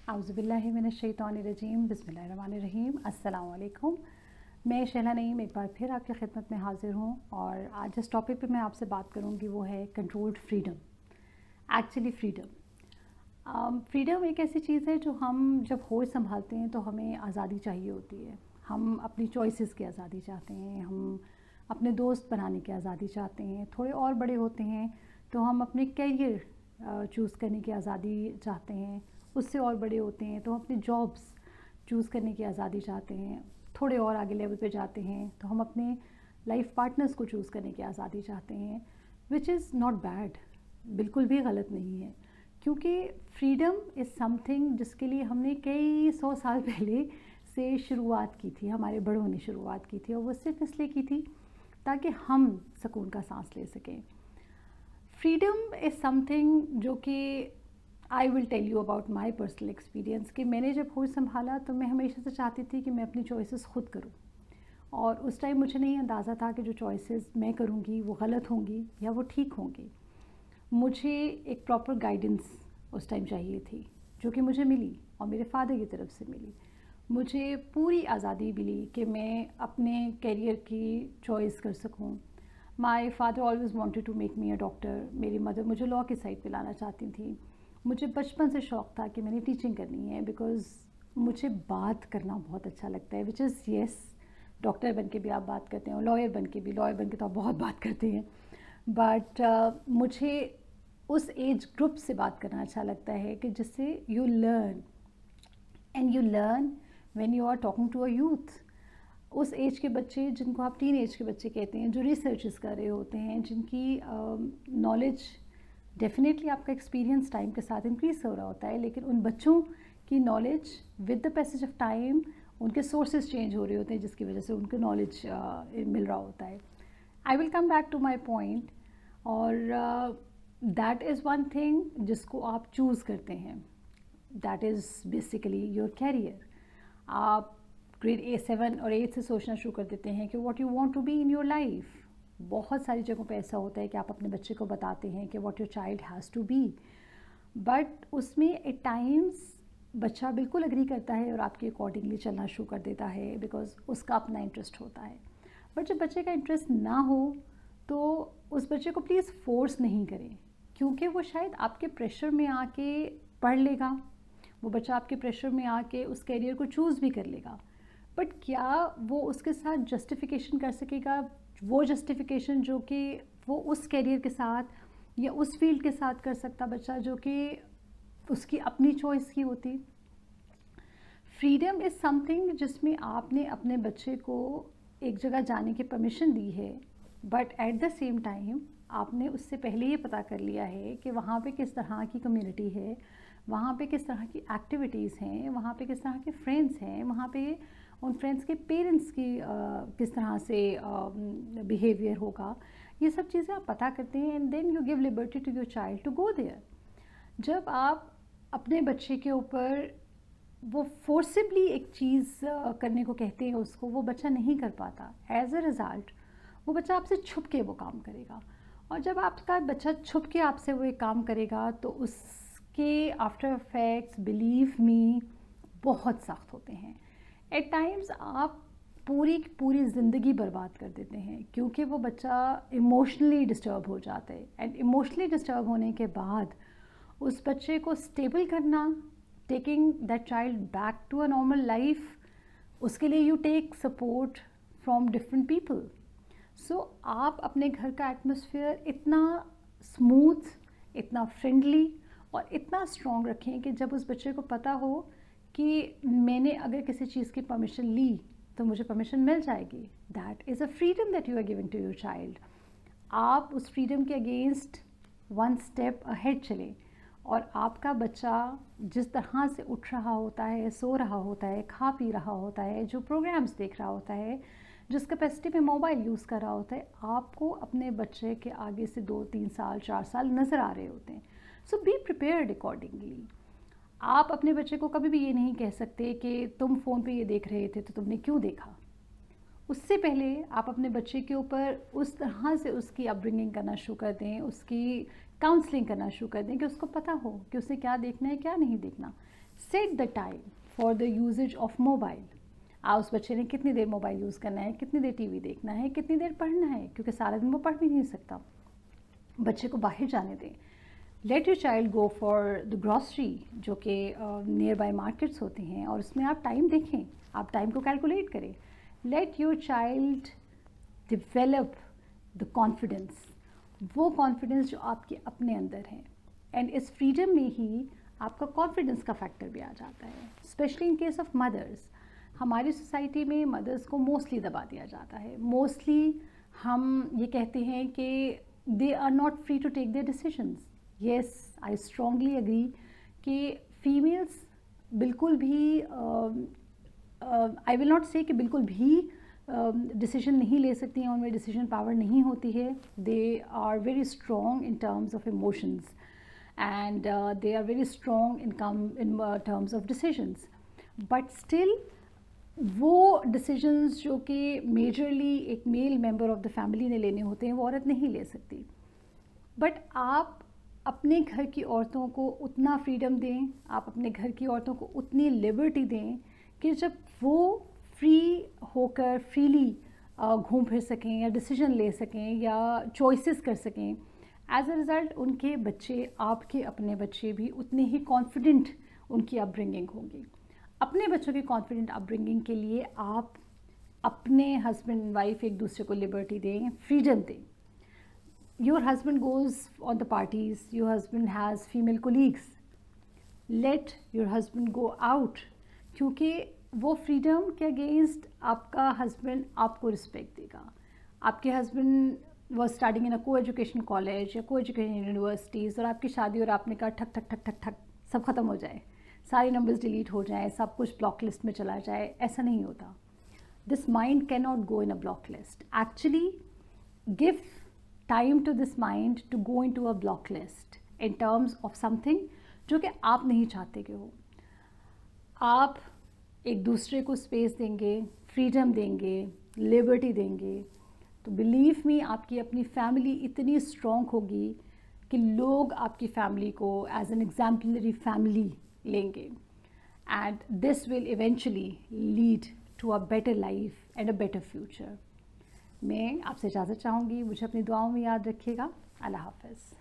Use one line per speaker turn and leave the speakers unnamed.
आउज़ुबिल्लाहि मिनश्शैतानिर्रजीम बिस्मिल्लाहिर्रहमानिर्रहीम अस्सलाम वालेकुम। मैं शहला नईम एक बार फिर आपकी खिदमत में हाज़िर हूँ और आज जिस टॉपिक पे मैं आपसे बात करूँगी वो है कंट्रोल्ड फ्रीडम। एक्चुअली फ्रीडम एक ऐसी चीज़ है जो हम जब होश संभालते हैं तो हमें आज़ादी चाहिए होती है। हम अपनी चॉइसेस की आज़ादी चाहते हैं, हम अपने दोस्त बनाने की आज़ादी चाहते हैं। थोड़े और बड़े होते हैं तो हम अपने करियर चूज़ करने की आज़ादी चाहते हैं। उससे और बड़े होते हैं तो हम अपने जॉब्स चूज़ करने की आज़ादी चाहते हैं। थोड़े और आगे लेवल पे जाते हैं तो हम अपने लाइफ पार्टनर्स को चूज़ करने की आज़ादी चाहते हैं, विच इज़ नॉट बैड, बिल्कुल भी गलत नहीं है। क्योंकि फ्रीडम इज़ समथिंग जिसके लिए हमने कई 100 साल पहले से शुरुआत की थी, हमारे बड़ों ने शुरुआत की थी और वो सिर्फ इसलिए की थी ताकि हम सुकून का सांस ले सकें। फ्रीडम इज़ समथिंग जो कि I will tell you about my personal experience कि मैंने जब होश संभाला तो मैं हमेशा से चाहती थी कि मैं अपनी चॉइसेस खुद करूं और उस टाइम मुझे नहीं अंदाज़ा था कि जो चॉइसेस मैं करूंगी वो गलत होंगी या वो ठीक होंगी। मुझे एक प्रॉपर गाइडेंस उस टाइम चाहिए थी जो कि मुझे मिली और मेरे फादर की तरफ से मिली। मुझे पूरी आज़ादी मिली कि मैं अपने करियर की चॉइस कर सकूं। My father always wanted to make me a doctor. मेरी मदर मुझे लॉ की साइड पे लाना चाहती थी। मुझे बचपन से शौक़ था कि मैंने टीचिंग करनी है बिकॉज़ मुझे बात करना बहुत अच्छा लगता है, विच इज़ येस, डॉक्टर बन के भी आप बात करते हैं और लॉयर बन के तो आप बहुत बात करते हैं, बट मुझे उस एज ग्रुप से बात करना अच्छा लगता है कि जिससे you learn when you are talking to a youth. उस एज के बच्चे जिनको आप टीन एज के बच्चे कहते हैं, जो रिसर्चेस कर रहे होते हैं, जिनकी नॉलेज डेफिनेटली आपका एक्सपीरियंस टाइम के साथ इंक्रीज हो रहा होता है, लेकिन उन बच्चों की knowledge with the passage of time उनके सोर्सेज चेंज हो रहे होते हैं जिसकी वजह से उनको नॉलेज मिल रहा होता है। I will come back to my point. और दैट इज़ वन थिंग जिसको आप चूज़ करते हैं, that is basically your career. आप ग्रेड 7 और 8 से सोचना शुरू कर देते हैं कि what you want to be in your life. बहुत सारी जगहों पे ऐसा होता है कि आप अपने बच्चे को बताते हैं कि what your child has to be, but उसमें एट टाइम्स बच्चा बिल्कुल अग्री करता है और आपके अकॉर्डिंगली चलना शुरू कर देता है बिकॉज उसका अपना इंटरेस्ट होता है। बट जब बच्चे का इंटरेस्ट ना हो तो उस बच्चे को प्लीज़ फोर्स नहीं करें, क्योंकि वो शायद आपके प्रेशर में आके पढ़ लेगा, वो बच्चा आपके प्रेशर में आके उस कैरियर को चूज़ भी कर लेगा, बट क्या वो उसके साथ जस्टिफिकेशन कर सकेगा, वो जस्टिफिकेशन जो कि वो उस कैरियर के साथ या उस फील्ड के साथ कर सकता बच्चा जो कि उसकी अपनी चॉइस की होती। फ्रीडम इज़ समथिंग जिसमें आपने अपने बच्चे को एक जगह जाने की परमिशन दी है, but at the same time आपने उससे पहले ये पता कर लिया है कि वहाँ पे किस तरह की कम्युनिटी है, वहाँ पे किस तरह की एक्टिविटीज़ हैं, वहाँ पे किस तरह के फ्रेंड्स हैं, वहाँ पे उन फ्रेंड्स के पेरेंट्स की किस तरह से बिहेवियर होगा। ये सब चीज़ें आप पता करते हैं and then you give liberty to your child to go there. जब आप अपने बच्चे के ऊपर वो फोर्सिबली एक चीज़ करने को कहते हैं उसको, वो बच्चा नहीं कर पाता। एज अ रिज़ल्ट वो बच्चा आपसे छुप के वो काम करेगा, और जब आपका बच्चा छुप के आपसे वो एक काम करेगा तो उसके आफ्टर इफेक्ट्स, बिलीव मी, बहुत सख्त होते हैं। एट टाइम्स आप पूरी ज़िंदगी बर्बाद कर देते हैं क्योंकि वो बच्चा इमोशनली डिस्टर्ब हो जाता है, एंड इमोशनली डिस्टर्ब होने के बाद उस बच्चे को स्टेबल करना, taking that child back to a normal life, उसके लिए you take support from different people. So आप अपने घर का एटमॉस्फेयर इतना स्मूथ, इतना फ्रेंडली और इतना स्ट्रॉन्ग रखें कि जब उस बच्चे को पता हो कि मैंने अगर किसी चीज़ की परमिशन ली तो मुझे परमिशन मिल जाएगी। That is a freedom that you are giving to your child. आप उस फ्रीडम के अगेंस्ट वन स्टेप अहेड चलें, और आपका बच्चा जिस तरह से उठ रहा होता है, सो रहा होता है, खा पी रहा होता है, जो प्रोग्राम्स देख रहा होता है, जिस कैपेसिटी में मोबाइल यूज़ कर रहा होता है, आपको अपने बच्चे के आगे से 2-3 साल 4 साल नज़र आ रहे होते हैं। सो बी प्रिपेयर्ड अकॉर्डिंगली। आप अपने बच्चे को कभी भी ये नहीं कह सकते कि तुम फ़ोन पे ये देख रहे थे तो तुमने क्यों देखा। उससे पहले आप अपने बच्चे के ऊपर उस तरह से उसकी अपब्रिंगिंग करना शुरू कर दें, उसकी काउंसलिंग करना शुरू कर दें कि उसको पता हो कि उसे क्या देखना है, क्या नहीं देखना। Set the time for the usages of mobile. उस बच्चे ने कितनी देर मोबाइल यूज़ करना है, कितनी देर टीवी देखना है, कितनी देर पढ़ना है, क्योंकि सारा दिन वो पढ़ भी नहीं सकता। बच्चे को बाहर जाने दें। Let your child go for the grocery, जो कि नियर बाय मार्केट्स होते हैं, और उसमें आप टाइम देखें, आप टाइम को कैलकुलेट करें। Let your child develop the confidence, वो कॉन्फिडेंस जो आपके अपने अंदर है। एंड इस फ्रीडम में ही आपका कॉन्फिडेंस का फैक्टर भी आ जाता है, specially in case of mothers. हमारी सोसाइटी में मदर्स को मोस्टली दबा दिया जाता है। मोस्टली हम ये कहते हैं कि they are not free to take their decisions. Yes, I strongly agree कि फीमेल्स बिल्कुल भी आई विल नॉट से कि बिल्कुल भी डिसीजन नहीं ले सकती हैं, उनमें डिसीजन पावर नहीं होती है। They are very strong in terms of emotions and they are very strong in terms of decisions, but still वो decisions जो कि majorly एक male member of the family ने लेने होते हैं, वो औरत नहीं ले सकती। but आप अपने घर की औरतों को उतना freedom दें, आप अपने घर की औरतों को उतनी liberty दें कि जब वो free होकर freely घूम फिर सकें या decision ले सकें या choices कर सकें। एज अ रिज़ल्ट उनके बच्चे, आपके अपने बच्चे भी उतने ही कॉन्फिडेंट उनकी अपब्रिंगिंग होगी। अपने बच्चों की कॉन्फिडेंट अपब्रिंगिंग के लिए आप अपने हस्बैंड एंड वाइफ एक दूसरे को लिबर्टी दें, फ्रीडम दें। Your husband goes on the parties, your husband has female colleagues, let your husband go out, क्योंकि वो फ्रीडम के अगेंस्ट आपका हस्बैंड आपको रिस्पेक्ट देगा। आपके हस्बैंड वॉज स्टार्टिंग इन अ को एजुकेशन कॉलेज या को एजुकेशन यूनिवर्सिटीज़, और आपकी शादी और आपने कहा ठक ठक ठक ठक ठक सब ख़त्म हो जाए, सारे नंबर्स डिलीट हो जाए, सब कुछ ब्लॉक लिस्ट में चला जाए, ऐसा नहीं होता। This mind can not go in a block list. Actually give time to this mind to go in to a block list in terms of something जो कि आप नहीं चाहते कि हो। आप एक दूसरे को स्पेस देंगे, फ्रीडम देंगे, लिबर्टी देंगे, तो बिलीव मी आपकी अपनी फैमिली इतनी स्ट्रॉन्ग होगी कि लोग आपकी फैमिली को एज एन एग्जाम्पलरी फैमिली लेंगे, and this will eventually lead to a better life and a better future. मैं आपसे इजाज़त चाहूँगी, मुझे अपनी दुआओं में याद रखिएगा। अल्लाह हाफ़िज़।